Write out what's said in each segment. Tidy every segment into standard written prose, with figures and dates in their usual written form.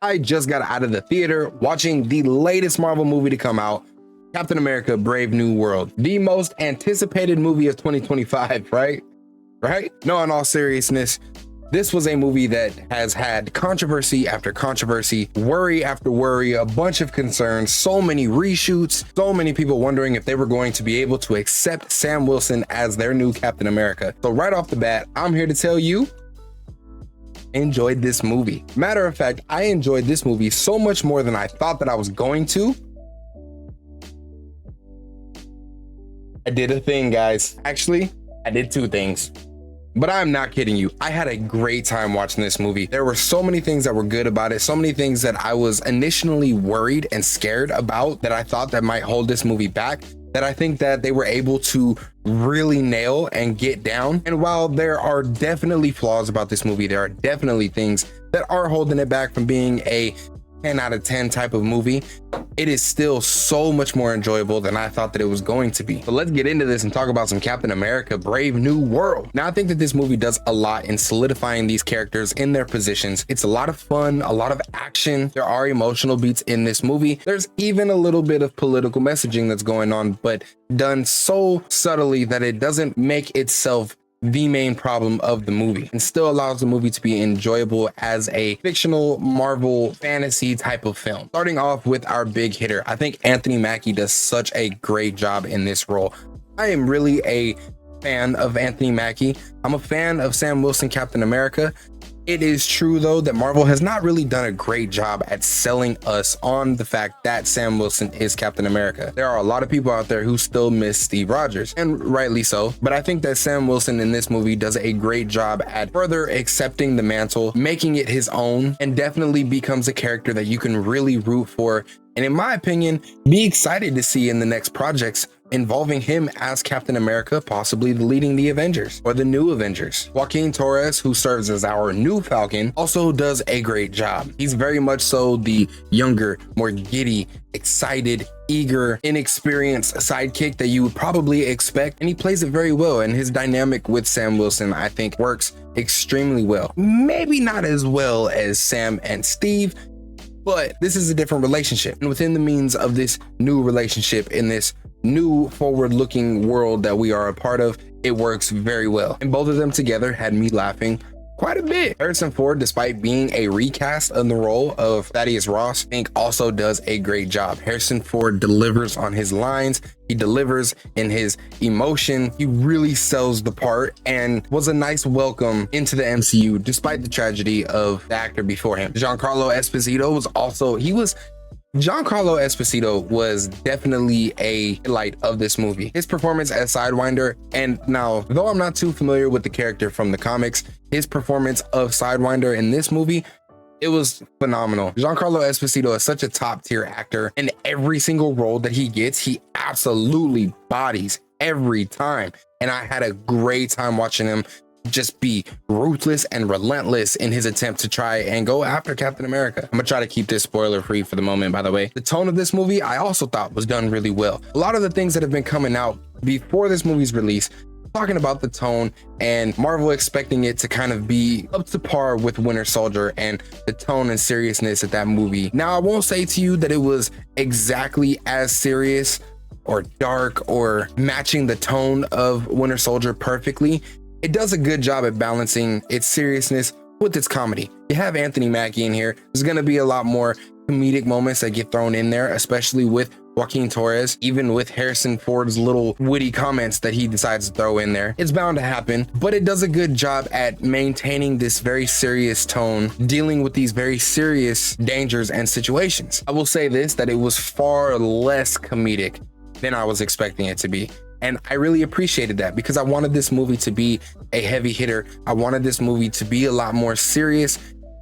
I just got out of the theater watching the latest Marvel movie to come out, Captain America: Brave New World, the most anticipated movie of 2025, right? No, in all seriousness, this was a movie that has had controversy after controversy, worry after worry, a bunch of concerns, so many reshoots, so many people wondering if they were going to be able to accept Sam Wilson as their new Captain America. So right off the bat, I'm here to tell you, enjoyed this movie. Matter of fact, I enjoyed this movie so much more than I thought that I was going to. I did a thing, guys. Actually, I did two things. But I'm not kidding you. I had a great time watching this movie. There were so many things that were good about it, so many things that I was initially worried and scared about that I thought that might hold this movie back, that I think that they were able to really nail and get down. And while there are definitely flaws about this movie, there are definitely things that are holding it back from being a 10 out of 10 type of movie, it is still so much more enjoyable than I thought that it was going to be. So let's get into this and talk about some Captain America: Brave New World. Now, I think that this movie does a lot in solidifying these characters in their positions. It's a lot of fun, a lot of action. There are emotional beats in this movie. There's even a little bit of political messaging that's going on, but done so subtly that it doesn't make itself the main problem of the movie, and still allows the movie to be enjoyable as a fictional Marvel fantasy type of film. Starting off with our big hitter, I think Anthony Mackie does such a great job in this role. I am really a fan of Anthony Mackie. I'm a fan of Sam Wilson Captain America. It is true, though, that Marvel has not really done a great job at selling us on the fact that Sam Wilson is Captain America. There are a lot of people out there who still miss Steve Rogers, and rightly so. But I think that Sam Wilson in this movie does a great job at further accepting the mantle, making it his own, and definitely becomes a character that you can really root for, and in my opinion, be excited to see in the next projects involving him as Captain America, possibly leading the Avengers or the new Avengers. Joaquin Torres, who serves as our new Falcon, also does a great job. He's very much so the younger, more giddy, excited, eager, inexperienced sidekick that you would probably expect, and he plays it very well. And his dynamic with Sam Wilson, I think, works extremely well. Maybe not as well as Sam and Steve, but this is a different relationship. And within the means of this new relationship in this new forward-looking world that we are a part of, it works very well. And both of them together had me laughing quite a bit. Harrison Ford, despite being a recast in the role of Thaddeus Ross, I think also does a great job. Harrison Ford delivers on his lines. He delivers in his emotion. He really sells the part and was a nice welcome into the MCU, despite the tragedy of the actor before him. Giancarlo Esposito was definitely a highlight of this movie. His performance as Sidewinder, and now, though I'm not too familiar with the character from the comics, his performance of Sidewinder in this movie, it was phenomenal. Giancarlo Esposito is such a top tier actor, and every single role that he gets, he absolutely bodies every time. And I had a great time watching him just be ruthless and relentless in his attempt to try and go after Captain America. I'm gonna try to keep this spoiler free for the moment, by the way. The tone of this movie, I also thought was done really well. A lot of the things that have been coming out before this movie's release, talking about the tone and Marvel expecting it to kind of be up to par with Winter Soldier and the tone and seriousness of that movie. Now, I won't say to you that it was exactly as serious or dark or matching the tone of Winter Soldier perfectly. It does a good job at balancing its seriousness with its comedy. You have Anthony Mackie in here. There's going to be a lot more comedic moments that get thrown in there, especially with Joaquin Torres, even with Harrison Ford's little witty comments that he decides to throw in there. It's bound to happen, but it does a good job at maintaining this very serious tone, dealing with these very serious dangers and situations. I will say this, that it was far less comedic than I was expecting it to be. And I really appreciated that, because I wanted this movie to be a heavy hitter. I wanted this movie to be a lot more serious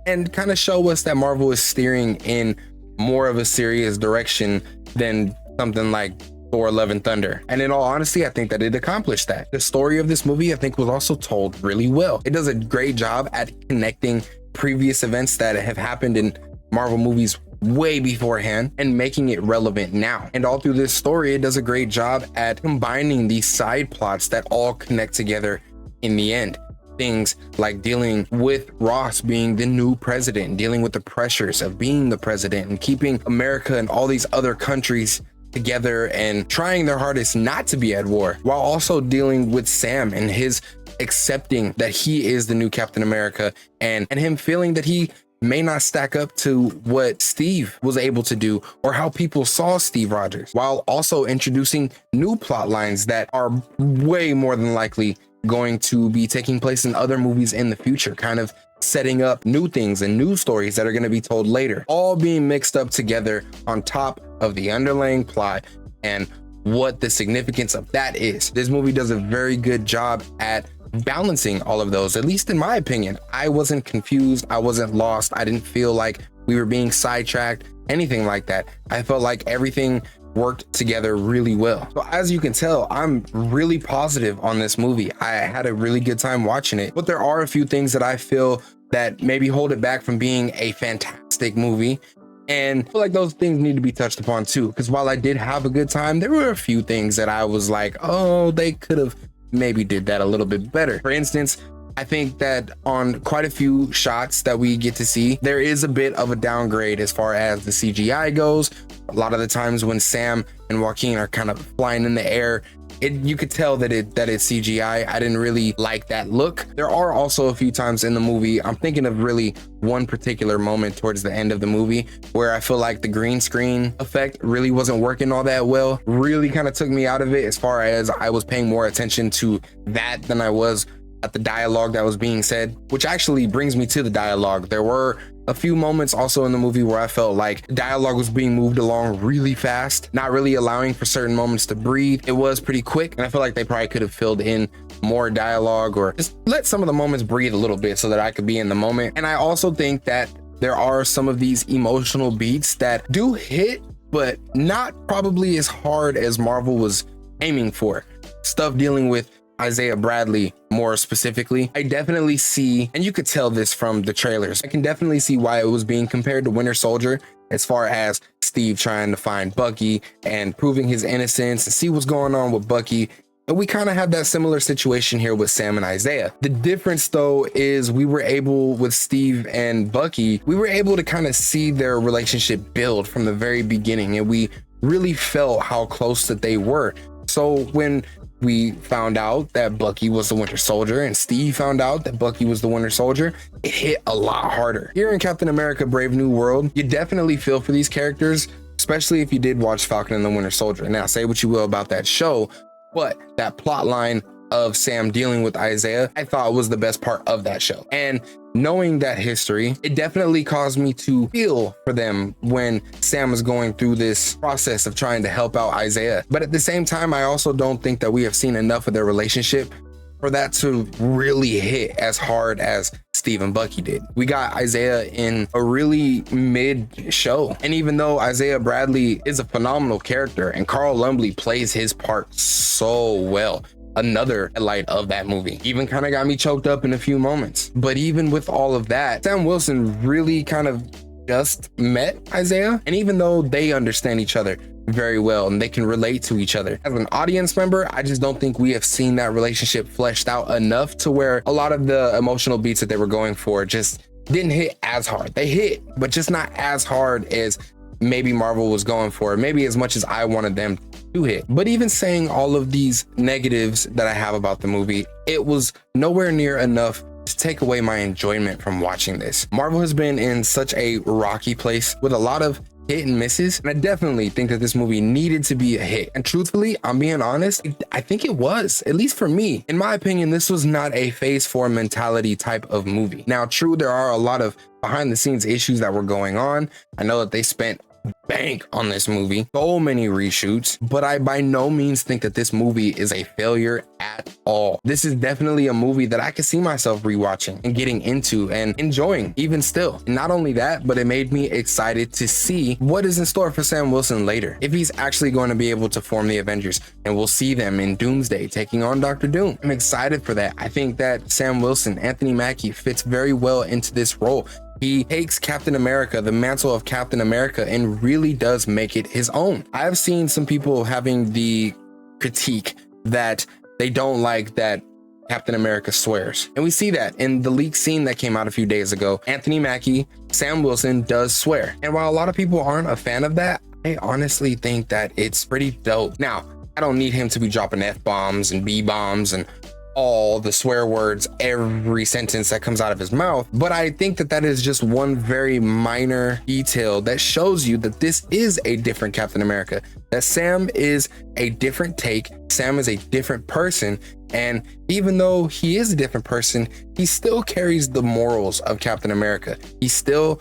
and kind of show us that Marvel is steering in more of a serious direction than something like Thor: Love and Thunder. And in all honesty, I think that it accomplished that. The story of this movie, I think, was also told really well. It does a great job at connecting previous events that have happened in Marvel movies way beforehand and making it relevant now. And all through this story, it does a great job at combining these side plots that all connect together in the end. things like dealing with Ross being the new president, dealing with the pressures of being the president and keeping America and all these other countries together and trying their hardest not to be at war, while also dealing with Sam and his accepting that he is the new Captain America and him feeling that he may not stack up to what Steve was able to do or how people saw Steve Rogers, while also introducing new plot lines that are way more than likely going to be taking place in other movies in the future, kind of setting up new things and new stories that are going to be told later, all being mixed up together on top of the underlying plot and what the significance of that is. This movie does a very good job at balancing all of those, at least in my opinion. I wasn't confused, I wasn't lost, I didn't feel like we were being sidetracked, anything like that. I felt like everything worked together really well. So as you can tell, I'm really positive on this movie. I had a really good time watching it, but there are a few things that I feel that maybe hold it back from being a fantastic movie. And I feel like those things need to be touched upon too, because while I did have a good time, there were a few things that I was like, oh, they could have maybe did that a little bit better. For instance, I think that on quite a few shots that we get to see, there is a bit of a downgrade as far as the CGI goes. A lot of the times when Sam and Joaquin are kind of flying in the air, you could tell that it's CGI. I didn't really like that look. There are also a few times in the movie, I'm thinking of really one particular moment towards the end of the movie where I feel like the green screen effect really wasn't working all that well. Really kind of took me out of it, as far as I was paying more attention to that than I was at the dialogue that was being said, which actually brings me to the dialogue. There were a few moments also in the movie where I felt like dialogue was being moved along really fast, not really allowing for certain moments to breathe. It was pretty quick, and I feel like they probably could have filled in more dialogue or just let some of the moments breathe a little bit so that I could be in the moment. And I also think that there are some of these emotional beats that do hit, but not probably as hard as Marvel was aiming for. Stuff dealing with Isaiah Bradley more specifically, I definitely see, and you could tell this from the trailers, I can definitely see why it was being compared to Winter Soldier, as far as Steve trying to find Bucky and proving his innocence and see what's going on with Bucky. And we kind of have that similar situation here with Sam and Isaiah. The difference though is we were able, with Steve and Bucky, we were able to kind of see their relationship build from the very beginning, and we really felt how close that they were. So when we found out that Bucky was the Winter Soldier and Steve found out that Bucky was the Winter Soldier, it hit a lot harder. Here in Captain America Brave New World, you definitely feel for these characters, especially if you did watch Falcon and the Winter Soldier. Now, say what you will about that show, but that plot line of Sam dealing with Isaiah, I thought was the best part of that show. And knowing that history, it definitely caused me to feel for them when Sam was going through this process of trying to help out Isaiah. But at the same time, I also don't think that we have seen enough of their relationship for that to really hit as hard as Steve and Bucky did. We got Isaiah in a really mid show. And even though Isaiah Bradley is a phenomenal character and Carl Lumbly plays his part so well, another highlight of that movie, even kind of got me choked up in a few moments. But even with all of that, Sam Wilson really kind of just met Isaiah. And even though they understand each other very well and they can relate to each other, as an audience member, I just don't think we have seen that relationship fleshed out enough to where a lot of the emotional beats that they were going for just didn't hit as hard. They hit, but just not as hard as maybe Marvel was going for, maybe as much as I wanted them to hit. But even saying all of these negatives that I have about the movie, it was nowhere near enough to take away my enjoyment from watching this. Marvel has been in such a rocky place with a lot of hit and misses, and I definitely think that this movie needed to be a hit. And truthfully, I'm being honest, I think it was, at least for me. In my opinion, this was not a phase 4 mentality type of movie. Now, true, there are a lot of behind the scenes issues that were going on. I know that they spent bank on this movie, so many reshoots, but I by no means think that this movie is a failure at all. This is definitely a movie that I could see myself rewatching and getting into and enjoying even still. And not only that, but it made me excited to see what is in store for Sam Wilson later, if he's actually going to be able to form the Avengers, and we'll see them in Doomsday taking on Dr. Doom. I'm excited for that. I think that Sam Wilson, Anthony Mackie, fits very well into this role. He takes Captain America, the mantle of Captain America, and really does make it his own. I've seen some people having the critique that they don't like that Captain America swears. And we see that in the leak scene that came out a few days ago. Anthony Mackie, Sam Wilson does swear. And while a lot of people aren't a fan of that, I honestly think that it's pretty dope. Now, I don't need him to be dropping F-bombs and B-bombs and all the swear words every sentence that comes out of his mouth, but I think that that is just one very minor detail that shows you that this is a different Captain America, that Sam is a different take, Sam is a different person, and even though he is a different person, he still carries the morals of Captain America. He still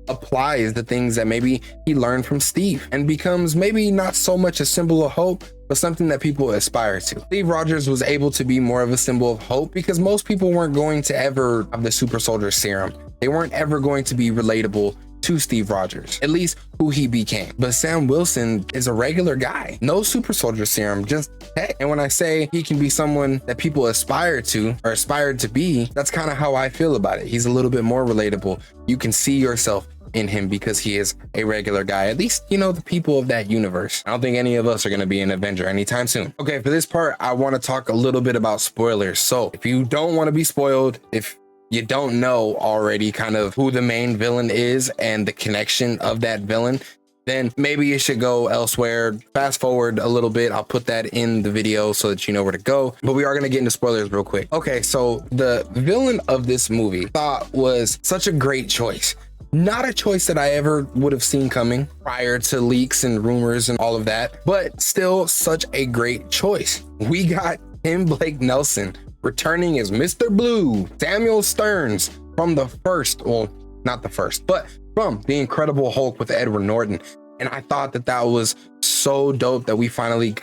applies the things that maybe he learned from Steve and becomes maybe not so much a symbol of hope, but something that people aspire to. Steve Rogers was able to be more of a symbol of hope because most people weren't going to ever have the super soldier serum. They weren't ever going to be relatable to Steve Rogers, at least who he became. But Sam Wilson is a regular guy, no super soldier serum, just tech. And when I say he can be someone that people aspire to or aspired to be, that's kind of how I feel about it. He's a little bit more relatable. You can see yourself in him because he is a regular guy, at least, you know, the people of that universe. I don't think any of us are going to be an Avenger anytime soon. Okay, for this part, I want to talk a little bit about spoilers. So if you don't want to be spoiled, if you don't know already kind of who the main villain is and the connection of that villain, then maybe you should go elsewhere. Fast forward a little bit. I'll put that in the video so that you know where to go. But we are going to get into spoilers real quick. Okay, so the villain of this movie I thought was such a great choice. Not a choice that I ever would have seen coming prior to leaks and rumors and all of that, but still such a great choice. We got Tim Blake Nelson returning as Mr. Blue, Samuel Stearns from the first, well, not the first, but from The Incredible Hulk with Edward Norton. And I thought that that was so dope that we finally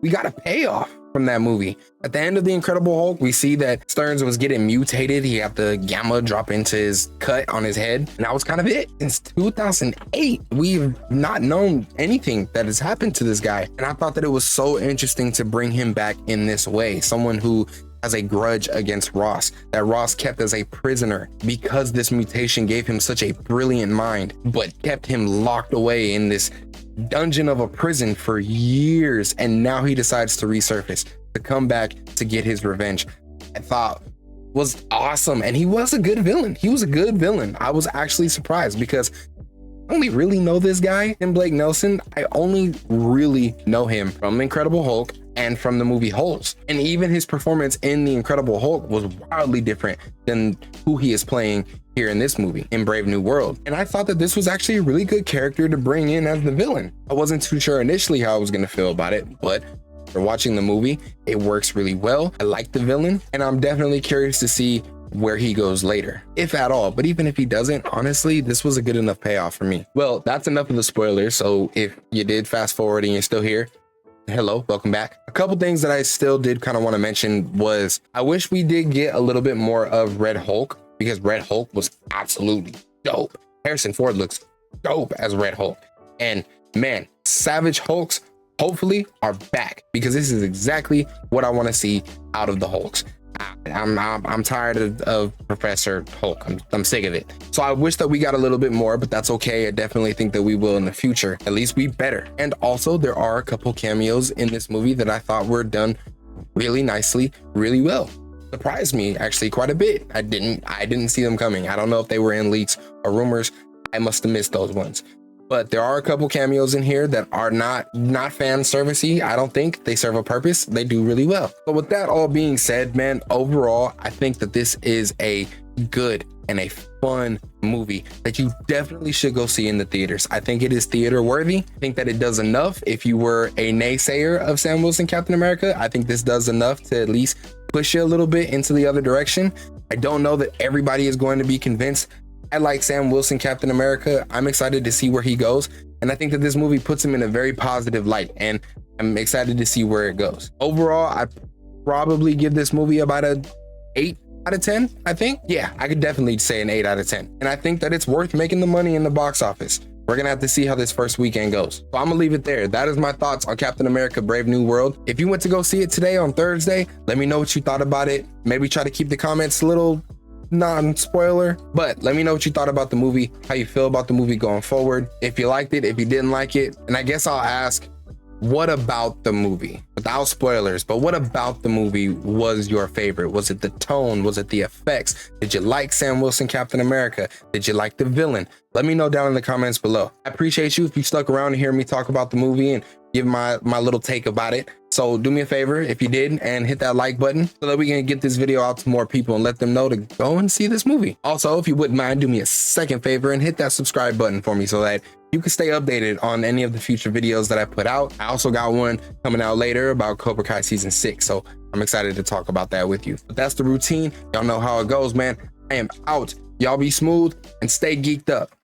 we got a payoff from that movie. At the end of The Incredible Hulk, we see that Stearns was getting mutated. He had the gamma drop into his cut on his head. And that was kind of it. Since 2008, we've not known anything that has happened to this guy. And I thought that it was so interesting to bring him back in this way. Someone who has a grudge against Ross, that Ross kept as a prisoner because this mutation gave him such a brilliant mind, but kept him locked away in this dungeon of a prison for years. And now he decides to resurface, to come back to get his revenge. I thought was awesome. And he was a good villain. He was a good villain. I was actually surprised because I only really know this guy, Tim Blake Nelson. I only really know him from Incredible Hulk and from the movie Holes. And even his performance in The Incredible Hulk was wildly different than who he is playing here in this movie, in Brave New World. And I thought that this was actually a really good character to bring in as the villain. I wasn't too sure initially how I was going to feel about it, but after watching the movie, it works really well. I like the villain, and I'm definitely curious to see where he goes later, if at all. But even if he doesn't, honestly, this was a good enough payoff for me. Well, that's enough of the spoilers. So if you did fast forward and you're still here, hello, welcome back. A couple things that I still did kind of want to mention was I wish we did get a little bit more of Red Hulk, because Red Hulk was absolutely dope. Harrison Ford looks dope as Red Hulk. And man, Savage Hulks hopefully are back, because this is exactly what I want to see out of the Hulks. I'm tired of Professor Hulk. I'm sick of it. So I wish that we got a little bit more, but that's okay. I definitely think that we will in the future. At least we better. And also there are a couple cameos in this movie that I thought were done really nicely, really well. Surprised me actually quite a bit. I didn't see them coming. I don't know if they were in leaks or rumors. I must have missed those ones. But there are a couple cameos in here that are not fan servicey. I don't think they serve a purpose. They do really well. So with that all being said, man, overall, I think that this is a good and a fun movie that you definitely should go see in the theaters. I think it is theater worthy. I think that it does enough. If you were a naysayer of Sam Wilson Captain America, I think this does enough to at least push you a little bit into the other direction. I don't know that everybody is going to be convinced. I like Sam Wilson Captain America. I'm excited to see where he goes. And I think that this movie puts him in a very positive light, and I'm excited to see where it goes. Overall, I probably give this movie about a 8 out of 10, I think. Yeah, I could definitely say an 8 out of 10. And I think that it's worth making the money in the box office. We're gonna have to see how this first weekend goes. So I'm gonna leave it there. That is my thoughts on Captain America Brave New World. If you went to go see it today on Thursday, let me know what you thought about it. Maybe try to keep the comments a little non-spoiler, but let me know what you thought about the movie, how you feel about the movie going forward, if you liked it, if you didn't like it. And I guess I'll ask, what about the movie, without spoilers, but what about the movie was your favorite? Was it the tone? Was it the effects? Did you like Sam Wilson, Captain America? Did you like the villain? Let me know down in the comments below. I appreciate you if you stuck around to hear me talk about the movie and give my little take about it. So do me a favor if you did and hit that like button so that we can get this video out to more people and let them know to go and see this movie. Also, if you wouldn't mind, do me a second favor and hit that subscribe button for me so that you can stay updated on any of the future videos that I put out. I also got one coming out later about Cobra Kai season 6. So I'm excited to talk about that with you. But that's the routine. Y'all know how it goes, man. I am out. Y'all be smooth and stay geeked up.